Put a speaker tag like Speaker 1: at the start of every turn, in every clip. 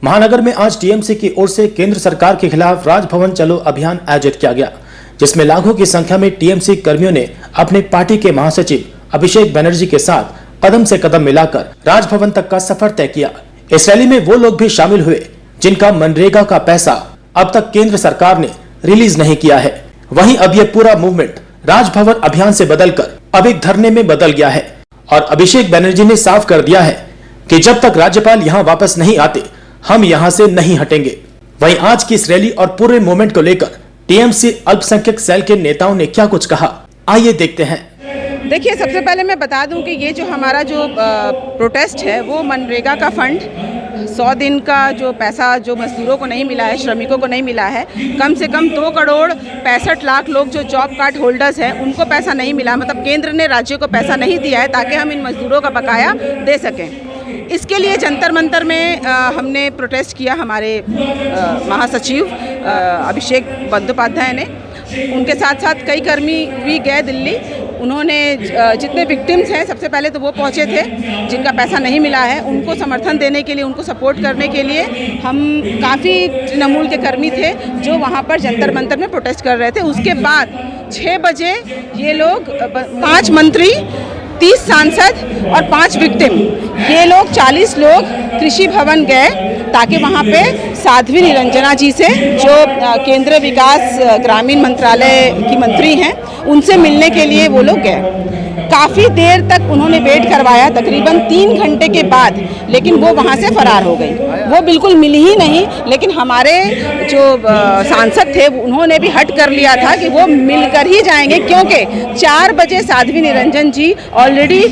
Speaker 1: महानगर में आज टीएमसी की ओर से केंद्र सरकार के खिलाफ राजभवन चलो अभियान आयोजित किया गया, जिसमें लाखों की संख्या में टीएमसी कर्मियों ने अपने पार्टी के महासचिव अभिषेक बनर्जी के साथ कदम से कदम मिलाकर राजभवन तक का सफर तय किया। इस रैली में वो लोग भी शामिल हुए जिनका मनरेगा का पैसा अब तक केंद्र सरकार ने रिलीज नहीं किया है। वहीं अब ये पूरा मूवमेंट राजभवन अभियान से बदलकर अब एक धरने में बदल गया है और अभिषेक बनर्जी ने साफ कर दिया है कि जब तक राज्यपाल यहाँ वापस नहीं आते हम यहाँ से नहीं हटेंगे। वहीं आज की इस रैली और पूरे मूवमेंट को लेकर टीएमसी अल्पसंख्यक सेल के नेताओं ने क्या कुछ कहा, आइए देखते हैं।
Speaker 2: देखिए, सबसे पहले मैं बता दूं कि ये जो हमारा जो प्रोटेस्ट है वो मनरेगा का फंड 100 दिन का जो पैसा जो मजदूरों को नहीं मिला है, श्रमिकों को नहीं मिला है, कम से कम 2 करोड़ 65 लाख लोग जो जॉब कार्ड होल्डर्स हैं उनको पैसा नहीं मिला, मतलब केंद्र ने राज्य को पैसा नहीं दिया है ताकि हम इन मजदूरों का बकाया दे सकें। इसके लिए जंतर मंतर में हमने प्रोटेस्ट किया। हमारे महासचिव अभिषेक बंदोपाध्याय ने, उनके साथ साथ कई कर्मी भी गए दिल्ली। उन्होंने जितने विक्टिम्स हैं, सबसे पहले तो वो पहुंचे थे जिनका पैसा नहीं मिला है, उनको समर्थन देने के लिए, उनको सपोर्ट करने के लिए हम काफ़ी तृणमूल के कर्मी थे जो वहां पर जंतर मंतर में प्रोटेस्ट कर रहे थे। उसके बाद 6 बजे ये लोग 5 मंत्री, 30 सांसद और 5 विक्टिम, ये लोग 40 लोग कृषि भवन गए ताकि वहाँ पे साध्वी निरंजना जी से, जो केंद्रीय विकास ग्रामीण मंत्रालय की मंत्री हैं, उनसे मिलने के लिए वो लोग गए। काफ़ी देर तक उन्होंने वेट करवाया, तकरीबन 3 घंटे के बाद, लेकिन वो वहाँ से फरार हो गई। वो बिल्कुल मिली ही नहीं। लेकिन हमारे जो सांसद थे उन्होंने भी हट कर लिया था कि वो मिलकर ही जाएंगे, क्योंकि 4 बजे साध्वी निरंजन जी ऑलरेडी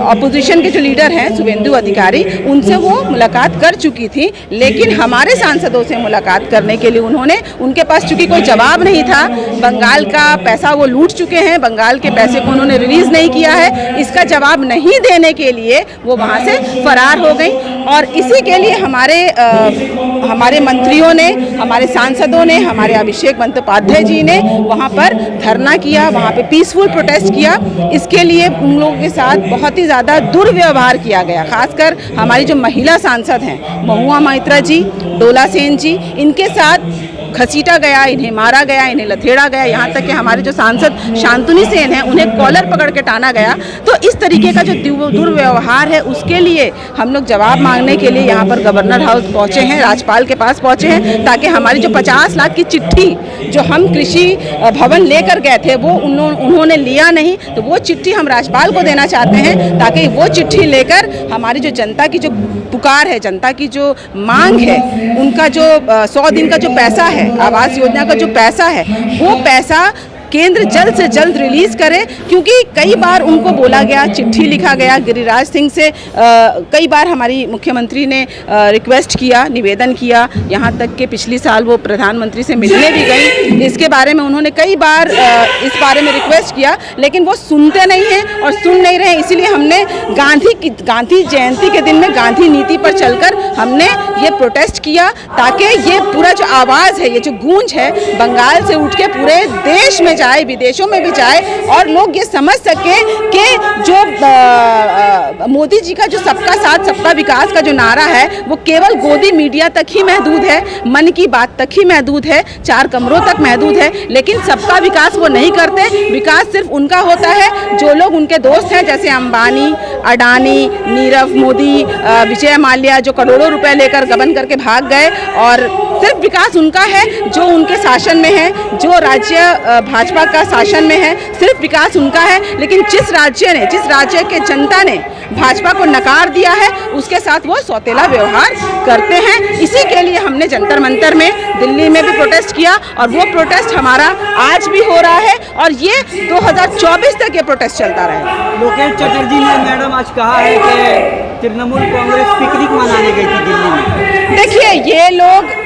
Speaker 2: अपोजिशन के जो लीडर हैं शुभेंदु अधिकारी, उनसे वो मुलाकात कर चुकी थी। लेकिन हमारे सांसदों से मुलाकात करने के लिए उनके पास चूँकि कोई जवाब नहीं था, बंगाल का पैसा वो लूट चुके हैं, बंगाल के पैसे को उन्होंने रिलीज नहीं किया है, इसका जवाब नहीं देने के लिए वो वहाँ से फरार हो गई। और इसी के लिए हमारे मंत्रियों ने, हमारे सांसदों ने, हमारे अभिषेक बंदोपाध्याय जी ने वहाँ पर धरना किया, वहाँ पे पीसफुल प्रोटेस्ट किया। इसके लिए उन लोगों के साथ बहुत ही ज़्यादा दुर्व्यवहार किया गया। खासकर हमारी जो महिला सांसद हैं, महुआ मैत्रा जी, डोला सेन जी, इनके साथ घसीटा गया, इन्हें मारा गया, इन्हें लथेड़ा गया। यहाँ तक कि हमारे जो सांसद शांतनु सेन हैं उन्हें कॉलर पकड़ के टाना गया। तो इस तरीके का जो दुर्व्यवहार है उसके लिए हम लोग जवाब मांगने के लिए यहाँ पर गवर्नर हाउस पहुँचे हैं, राज्यपाल के पास पहुँचे हैं, ताकि हमारी जो 50 लाख की चिट्ठी जो हम कृषि भवन लेकर गए थे वो उन्होंने लिया नहीं, तो वो चिट्ठी हम राज्यपाल को देना चाहते हैं, ताकि वो चिट्ठी लेकर हमारी जो जनता की जो पुकार है, जनता की जो मांग है, उनका जो 100 दिन का जो पैसा है, आवास योजना का जो पैसा है, वो पैसा केंद्र जल्द से जल्द रिलीज करे। क्योंकि कई बार उनको बोला गया, चिट्ठी लिखा गया गिरिराज सिंह से, कई बार हमारी मुख्यमंत्री ने रिक्वेस्ट किया, निवेदन किया, यहाँ तक कि पिछली साल वो प्रधानमंत्री से मिलने भी गई। इसके बारे में उन्होंने कई बार इस बारे में रिक्वेस्ट किया, लेकिन वो सुनते नहीं हैं और सुन नहीं रहे। इसीलिए हमने गांधी जयंती के दिन में गांधी नीति पर चलकर हमने ये प्रोटेस्ट किया, ताकि ये पूरा जो आवाज़ है, ये जो गूंज है, बंगाल से उठ के पूरे देश में जाए, विदेशों में भी जाए और लोग ये समझ सके कि जो मोदी जी का जो सबका साथ सबका विकास का जो नारा है वो केवल गोदी मीडिया तक ही महदूद है, मन की बात तक ही महदूद है, 4 कमरों तक महदूद है। लेकिन सबका विकास वो नहीं करते। विकास सिर्फ उनका होता है जो लोग उनके दोस्त हैं, जैसे अंबानी, अडानी, नीरव मोदी, विजय माल्या, जो करोड़ों रुपए लेकर गबन करके भाग गए। और सिर्फ विकास उनका है जो उनके शासन में है, जो राज्य भाजपा का शासन में है, सिर्फ विकास उनका है। लेकिन जिस राज्य के जनता ने भाजपा को नकार दिया है, उसके साथ वो सौतेला व्यवहार करते हैं। इसी के लिए हमने जंतर मंतर में दिल्ली में भी प्रोटेस्ट किया और वो प्रोटेस्ट हमारा आज भी हो रहा है और ये 2024 तक ये प्रोटेस्ट चलता रहेगा।
Speaker 3: लोकेश चटर्जी ने मैडम आज कहा है कि तृणमूल कांग्रेस पिकनिक मनाने गई थी दिल्ली में।
Speaker 2: देखिए, ये लोग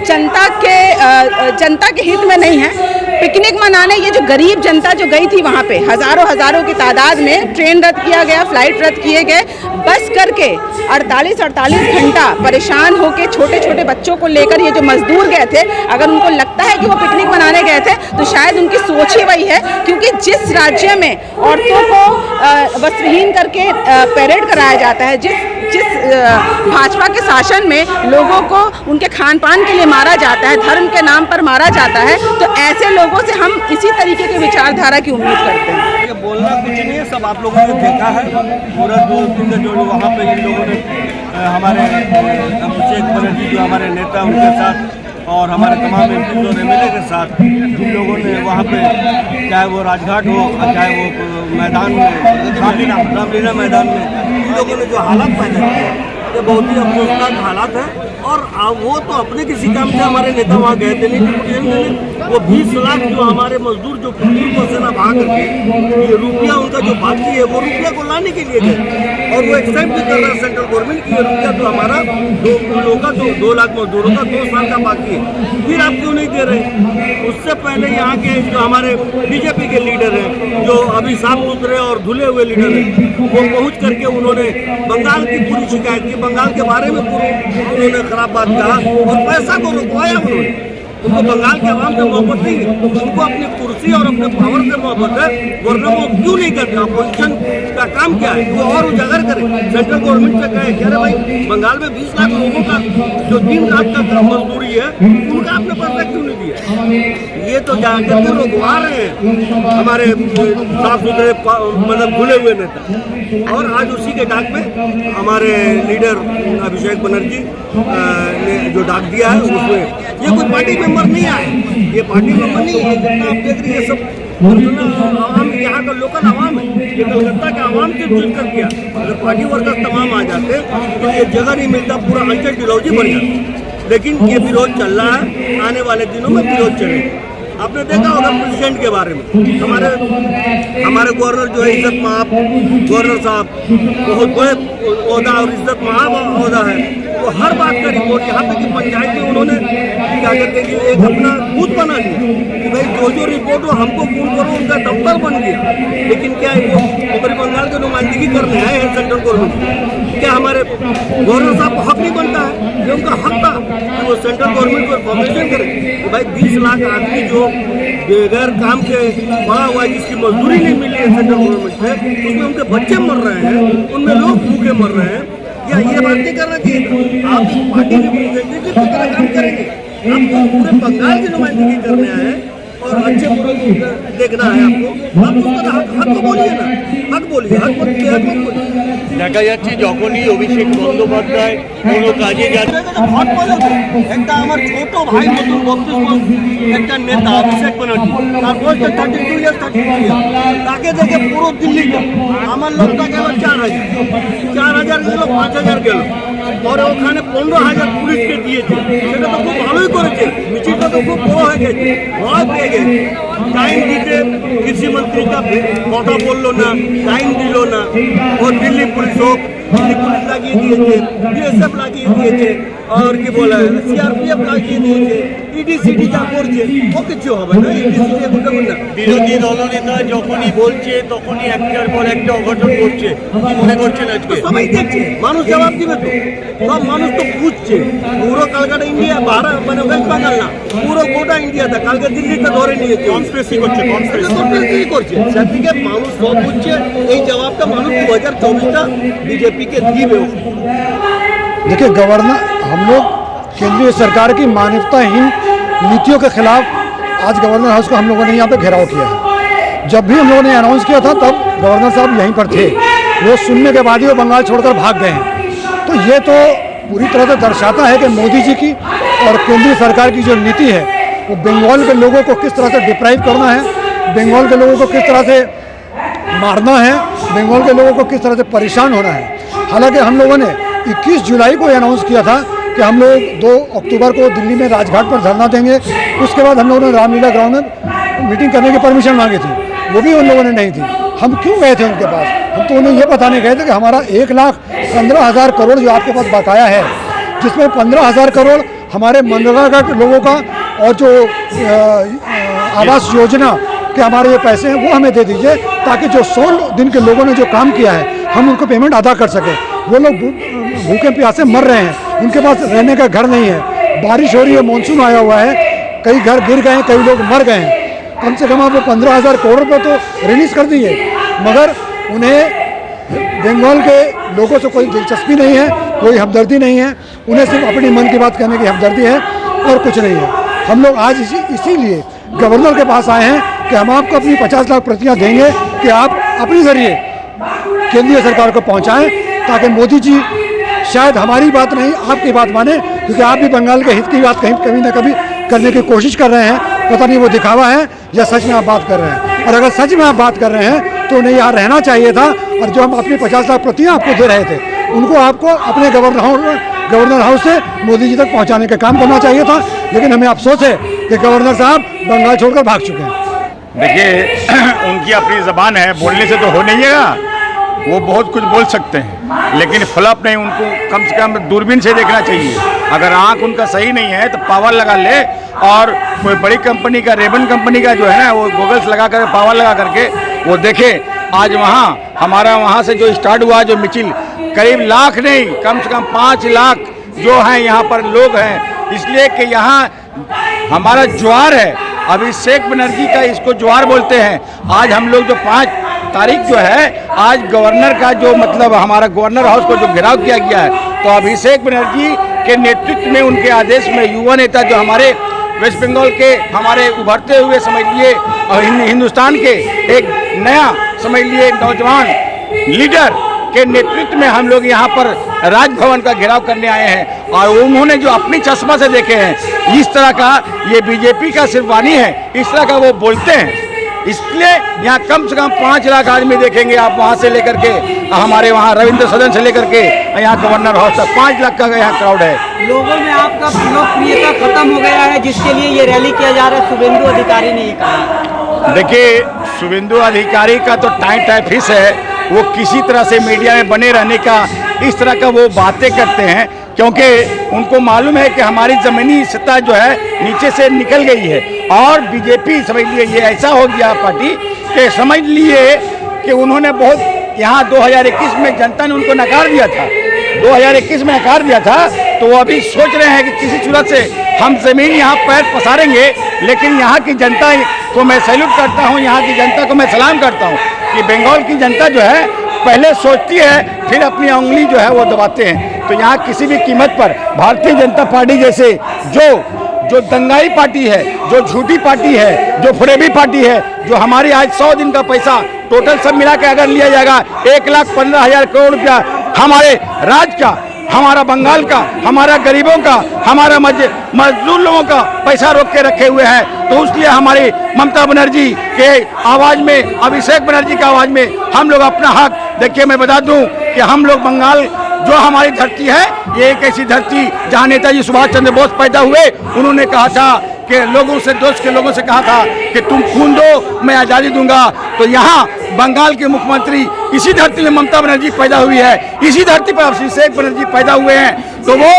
Speaker 2: जनता के हित में नहीं है। पिकनिक मनाने ये जो गरीब जनता जो गई थी वहाँ पे, हजारों की तादाद में ट्रेन रद्द किया गया, फ्लाइट रद्द किए गए, बस करके 48 घंटा परेशान होके छोटे छोटे बच्चों को लेकर ये जो मजदूर गए थे, अगर उनको लगता है कि वो पिकनिक मनाने गए थे तो शायद उनकी सोच ही वही है। क्योंकि जिस राज्य में औरतों को वस्त्रहीन करके परेड कराया जाता है, जिस भाजपा के शासन में लोगों को उनके खान पान के लिए मारा जाता है, धर्म के नाम पर मारा जाता है, तो ऐसे लोगों से हम इसी तरीके की विचारधारा की उम्मीद करते हैं।
Speaker 4: ये बोलना कुछ नहीं है, सब आप लोगों ने देखा है। पूरा 2 दिन का जो वहाँ पे इन लोगों ने हमारे अभिषेक बनर्जी जो हमारे नेता उनके साथ और हमारे तमाम एमपी और एमएलए के साथ जिन लोगों ने वहाँ पे, चाहे वो राजघाट हो चाहे वो मैदान में रामलीला मैदान में, इन लोगों ने जो हालात पैदा किए, ये बहुत ही अफसोसनाक हालात है। और वो तो अपने किसी काम से हमारे नेता वहाँ गए थे नहीं, वो 20 लाख जो हमारे मजदूर जो पसीना बहा करके ये रुपया उनका जो बाकी है वो रुपया को लाने के लिए गए, और वो एक्सेप्ट भी कर रहा है सेंट्रल गवर्नमेंट की ये रुपया तो हमारा 2 लाख मजदूरों का 2 साल का बाकी है, फिर आप क्यों नहीं दे रहे? उससे पहले यहाँ के जो हमारे बीजेपी के लीडर हैं, जो अभी साफ सुथरे और धुले हुए लीडर हैं, वो पहुँच करके उन्होंने बंगाल की पूरी शिकायत की, बंगाल के बारे में पूरी उन्होंने खराब बात कहा और पैसा को रुकवाया उन्होंने। उनको बंगाल के आवाम से मोहब्बत नहीं है, उनको अपनी कुर्सी और अपने पावर से मोहब्बत है, वरना वो क्यों नहीं करते? अपोजिशन का काम क्या है? वो और उजागर करे, सेंट्रल गवर्नमेंट से कहे कि अरे भाई बंगाल में 20 लाख लोगों का जो दिन रात का मजदूरी है उनका आपने पैसा क्यों नहीं दिया? ये तो जाकर के रुकवा रहे हैं हमारे साफ सुथरे मतलब खुले हुए नेता। और आज उसी के डाक में हमारे लीडर अभिषेक बनर्जी ने जो डाक दिया है उसमें ये कोई पार्टी मेंबर नहीं आए, ये पार्टी मेंबर नहीं है, जितना आप देख रही है सब आवाम, यहाँ का लोकल आवाम है, ये कलकत्ता के आवाम से चुन कर किया। अगर पार्टी वर्कर्स तमाम आ जाते तो ये जगह नहीं मिलता, पूरा अंचल डिलौजी बन जाता। लेकिन ये विरोध चल रहा है, आने वाले दिनों में विरोध चलेगा। आपने देखा होगा प्रेसिडेंट के बारे में, हमारे गवर्नर जो है इज्जत महाब गवर्नर साहब, बहुत बड़े ओहदा और इज्जत महाब ओहदा है, वो हर बात का रिपोर्ट, यहाँ तक कि पंचायत में उन्होंने क्या कहते हैं कि एक अपना बूथ बना लिया कि भाई जो रिपोर्ट हो हमको फोन करो, उनका दफ्तर बन गया। लेकिन क्या है, वो ऊपरी बंगाल की नुमाइंदगी करने आए हैं सेंट्रल गवर्नमेंट, क्या हमारे गवर्नर साहब को हक नहीं बनता है? ये उनका हक था कि वो सेंट्रल गवर्नमेंट को इन्फॉर्मेशन करे कि भाई 20 लाख आदमी जो बेगैर काम के पड़ा हुआ है, जिसकी मजदूरी नहीं मिली है सेंट्रल गवर्नमेंट से, उसमें उनके बच्चे मर रहे हैं, उनमें लोग भूखे मर रहे हैं, या ये बात नहीं करना चाहिए? आप पार्टी रिप्रेजेंटेटिव की तरह काम करेंगे, आप तो पूरे बंगाल की नुमाइंदगी करने आए हैं और अच्छे बुरे देखना है आपको, आप उसका हक बोलिए ना, हक बोलिए, हक बोलिए।
Speaker 5: দেখা যাচ্ছে যখনই অভিষেক বন্দ্যোপাধ্যায় কোনো কাজে যাচ্ছে,
Speaker 4: ভোট বলে একটা আমার ছোট ভাই নতুন 32 একটা নেতা অভিষেক ব্যানার্জি, তার বয়স 32 ইয়ার্স, তাকে দেখে পুরো দিল্লিতে আমার লোকটা গেল 4,000 গেল, 5,000 গেল, और ওখানে 15,000 পুলিশকে দিয়েছে। সেটা তো খুব ভালোই করেছে, মিছিলটা তো খুব বড় হয়ে গেছে, ভয় পেয়ে গেছে। টাইম দিতে কৃষি মন্ত্রী কথা বললো না, টাইম দিল না, ও দিল্লি পুলিশ হোক, দিল্লি পুলিশ লাগিয়ে দিয়েছে, বিএসএফ লাগিয়ে দিয়েছে, और কি বলে সিআরপিএফ লাগিয়ে দিয়েছে, ইডিসিডি যা করছে ও কিছু হবে না। ইডিসিডি
Speaker 5: বিরোধী দলনেতা যখনই বলছে তখনই একটার পর একটা অঘটন করছে, কি মনে করছেন আজকে?
Speaker 4: সবাই দেখছে, মানুষ জবাব দিবে তো, সব মানুষ তো বুঝছে। পুরো কলকাতা ইন্ডিয়া, ভারত মানে ওয়েস্ট বেঙ্গল না, পুরো গোটা ইন্ডিয়াতে কালকে দিল্লিতে ধরে নিয়েছে, কনস্পিরেসি করছে। সেদিকে মানুষ সব বুঝছে, এই জবাবটা মানুষ 2024টা बीजेपी के दिए।
Speaker 6: देखिए गवर्नर, हम लोग केंद्रीय सरकार की मानवताहीन नीतियों के खिलाफ आज गवर्नर हाउस को हम लोगों ने यहाँ पे घेराव किया है। जब भी हम लोगों ने अनाउंस किया था तब गवर्नर साहब यहीं पर थे, वो सुनने के बाद ही वो बंगाल छोड़कर भाग गए हैं। तो ये तो पूरी तरह से दर्शाता है कि मोदी जी की और केंद्रीय सरकार की जो नीति है वो बंगाल के लोगों को किस तरह से डिप्राइव करना है, बंगाल के लोगों को किस तरह से मारना है, बंगाल के लोगों को किस तरह से परेशान होना है। हालांकि हम लोगों ने 21 जुलाई को अनाउंस किया था कि हम लोग 2 अक्टूबर को दिल्ली में राजघाट पर धरना देंगे। उसके बाद हम लोगों ने रामलीला ग्राउंड में मीटिंग करने की परमिशन मांगी थी, वो भी उन लोगों ने नहीं थी। हम क्यों गए थे उनके पास? हम तो उन्हें ये बताने गए थे कि हमारा 1,15,000 करोड़ जो आपके पास बकाया है, जिसमें 15,000 करोड़ हमारे मनरेगा के लोगों का और जो आवास योजना के हमारे ये पैसे हैं वो हमें दे दीजिए, ताकि जो 100 दिन के लोगों ने जो काम किया है हम उनको पेमेंट अदा कर सकें। वो लोग भूखे प्यासे मर रहे हैं, उनके पास रहने का घर नहीं है, बारिश हो रही है, मानसून आया हुआ है, कई घर गिर गए हैं, कई लोग मर गए हैं। कम से कम आप 15,000 करोड़ रुपये तो रिलीज़ कर दिए, मगर उन्हें बंगाल के लोगों से कोई दिलचस्पी नहीं है, कोई हमदर्दी नहीं है। उन्हें सिर्फ अपनी मन की बात कहने की हमदर्दी है और कुछ नहीं है। हम लोग आज इसीलिए गवर्नर के पास आए हैं कि हम आपको अपनी 50 लाख प्रतियां देंगे कि आप अपने ज़रिए केंद्रीय सरकार को पहुंचाएं, ताकि मोदी जी शायद हमारी बात नहीं आपकी बात माने, क्योंकि आप भी बंगाल के हित की बात कभी ना कभी करने की कोशिश कर रहे हैं। पता नहीं वो दिखावा है या सच में आप बात कर रहे हैं। और अगर सच में आप बात कर रहे हैं तो उन्हें यहाँ रहना चाहिए था, और जो हम अपनी 50 लाख प्रतियां आपको दे रहे थे उनको आपको अपने गवर्नर हाउस से मोदी जी तक पहुँचाने का काम करना चाहिए था। लेकिन हमें अफसोस है कि गवर्नर साहब बंगाल छोड़कर भाग चुके हैं।
Speaker 7: देखिए, उनकी अपनी ज़बान है, बोलने से तो हो नहीं है। वो बहुत कुछ बोल सकते हैं, लेकिन फ्लॉप नहीं, उनको कम से कम दूरबीन से देखना चाहिए। अगर आंख उनका सही नहीं है तो पावर लगा ले, और कोई बड़ी कंपनी का, रेबन कंपनी का जो है ना, वो गॉगल्स लगा कर पावर लगा करके वो देखे। आज हमारा वहाँ से जो स्टार्ट हुआ, जो मिचिल, करीब लाख नहीं, कम से कम 5 लाख जो हैं यहाँ पर लोग हैं, इसलिए कि यहाँ हमारा ज्वार है। अभिषेक बनर्जी का इसको ज्वार बोलते हैं। आज हम लोग जो 5 तारीख जो है, आज गवर्नर का जो मतलब हमारा गवर्नर हाउस को जो घेराव किया गया है, तो अभिषेक बनर्जी के नेतृत्व में, उनके आदेश में युवा नेता जो हमारे वेस्ट बंगाल के हमारे उभरते हुए समझ लिए और हिंदुस्तान के एक नया समझ लिए नौजवान लीडर के नेतृत्व में हम लोग यहाँ पर राजभवन का घेराव करने आए हैं। और उन्होंने जो अपनी चश्मा से देखे हैं, इस तरह का ये बीजेपी का सिर्फ वाणी है, इस तरह का वो बोलते हैं। इसलिए यहाँ कम से कम 5 लाख आदमी देखेंगे आप, वहाँ से लेकर के हमारे वहाँ रविंद्र सदन से लेकर के यहाँ गवर्नर हाउस तक 5 लाख का यहाँ क्राउड है।
Speaker 3: लोगों में आपका लोकप्रियता खत्म हो गया है, जिसके लिए ये रैली किया जा रहा है, शुभेंदु अधिकारी ने ये कहा।
Speaker 7: देखिए, शुभेंदु अधिकारी का तो टाइम फिक्स है। वो किसी तरह से मीडिया में बने रहने का, इस तरह का वो बातें करते हैं, क्योंकि उनको मालूम है कि हमारी ज़मीनी सत्ता जो है नीचे से निकल गई है। और बीजेपी समझ लिए ये ऐसा हो गया पार्टी कि समझ लिए कि उन्होंने बहुत यहाँ 2021 में जनता ने उनको नकार दिया था, 2021 में नकार दिया था, तो वो अभी सोच रहे हैं कि किसी सूरत से हम ज़मीन यहाँ पैर पसारेंगे। लेकिन यहाँ की जनता को मैं सैल्यूट करता हूँ, यहाँ की जनता को मैं सलाम करता हूँ कि बंगाल की जनता जो है पहले सोचती है, फिर अपनी उंगली जो है वो दबाते हैं। तो यहाँ किसी भी कीमत पर भारतीय जनता पार्टी जैसे जो दंगाई पार्टी है, जो झूठी पार्टी है, जो फरेबी पार्टी है, जो हमारी आज 100 दिन का पैसा टोटल सब मिला के अगर लिया जाएगा 1,15,000 करोड़ रुपया हमारे राज्य का, हमारा बंगाल का, हमारा गरीबों का, हमारा मजदूर लोगों का पैसा रोक के रखे हुए हैं। तो इसलिए हमारी ममता बनर्जी के आवाज़ में, अभिषेक बनर्जी की आवाज़ में हम लोग अपना हक, देखिए मैं बता दूं कि हम लोग बंगाल जो हमारी धरती है, ये एक ऐसी धरती जहाँ नेताजी सुभाष चंद्र बोस पैदा हुए। उन्होंने कहा था कि लोगों से, देश के लोगों से कहा था कि तुम खून दो, मैं आज़ादी दूंगा। तो यहाँ बंगाल के मुख्यमंत्री इसी धरती में ममता बनर्जी पैदा हुई है, इसी धरती पर अभिषेक बनर्जी पैदा हुए हैं। तो वो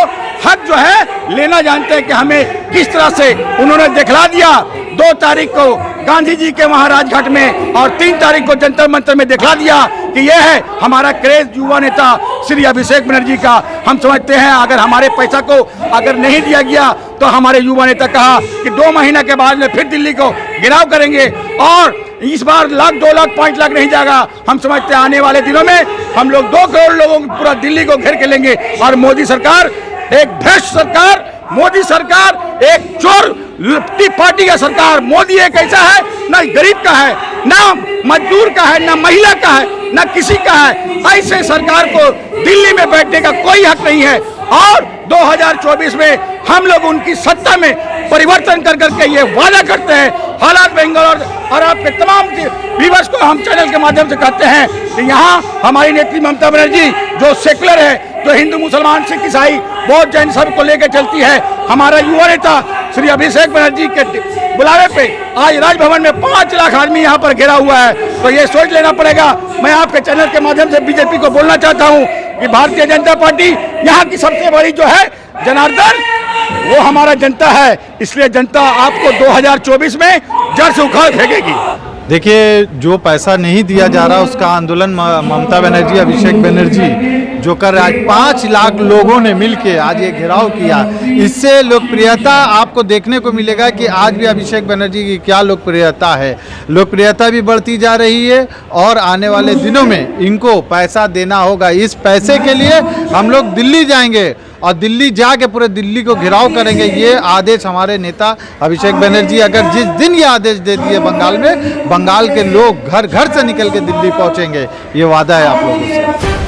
Speaker 7: हक जो है लेना जानते हैं कि हमें किस तरह से उन्होंने दिखला दिया। 2 तारीख को गांधी जी के वहाँ राजघाट में और 3 तारीख को जंतर मंतर में दिखला दिया कि यह है हमारा क्रेज युवा नेता श्री अभिषेक बनर्जी का। हम समझते हैं अगर हमारे पैसा को अगर नहीं दिया गया तो हमारे युवा नेता कहा कि 2 महीने के बाद में फिर दिल्ली को घेराव करेंगे, और इस बार 1 लाख 2 लाख 5 लाख नहीं जाएगा। हम समझते हैं आने वाले दिनों में हम लोग 2 करोड़ लोगों को पूरा दिल्ली को घेर के लेंगे। और मोदी सरकार एक भ्रष्ट सरकार, मोदी सरकार एक चोर लुट्टी पार्टी का सरकार। मोदी एक ऐसा है, ना गरीब का है, ना मजदूर का है, ना महिला का है, ना किसी का है। ऐसे सरकार को दिल्ली में बैठने का कोई हक नहीं है। और 2024 में हम लोग उनकी सत्ता में परिवर्तन कर करके ये वादा करते हैं। हालात बंगाल और आपके तमाम व्यूअर्स को हम चैनल के माध्यम से कहते हैं कि यहाँ हमारी नेत्री ममता बनर्जी जो सेकुलर है, जो हिंदू मुसलमान सिख ईसाई बौद्ध जैन सब को लेकर चलती है, हमारा युवा नेता श्री अभिषेक बनर्जी के बुलावे पे आज राजभवन में 5 लाख आदमी यहाँ पर घेरा हुआ है। तो ये सोच लेना पड़ेगा। मैं आपके चैनल के माध्यम से बीजेपी को बोलना चाहता हूँ कि भारतीय जनता पार्टी यहाँ की सबसे बड़ी जो है जनार्दन, वो हमारा जनता है। इसलिए जनता आपको 2024 में जड़ से उखाड़ फेंकेगी।
Speaker 8: देखिए, जो पैसा नहीं दिया जा रहा उसका आंदोलन ममता बनर्जी, अभिषेक बनर्जी जो कर रहे, आज 5 लाख लोगों ने मिलके आज ये घेराव किया। इससे लोकप्रियता आपको देखने को मिलेगा कि आज भी अभिषेक बनर्जी की क्या लोकप्रियता है। लोकप्रियता भी बढ़ती जा रही है और आने वाले दिनों में इनको पैसा देना होगा। इस पैसे के लिए हम लोग दिल्ली जाएंगे और दिल्ली जाके पूरे दिल्ली को घेराव करेंगे। ये आदेश हमारे नेता अभिषेक बनर्जी अगर जिस दिन ये आदेश दे दिए बंगाल में, बंगाल के लोग घर घर से निकल के दिल्ली पहुंचेंगे, ये वादा है आप लोगों से।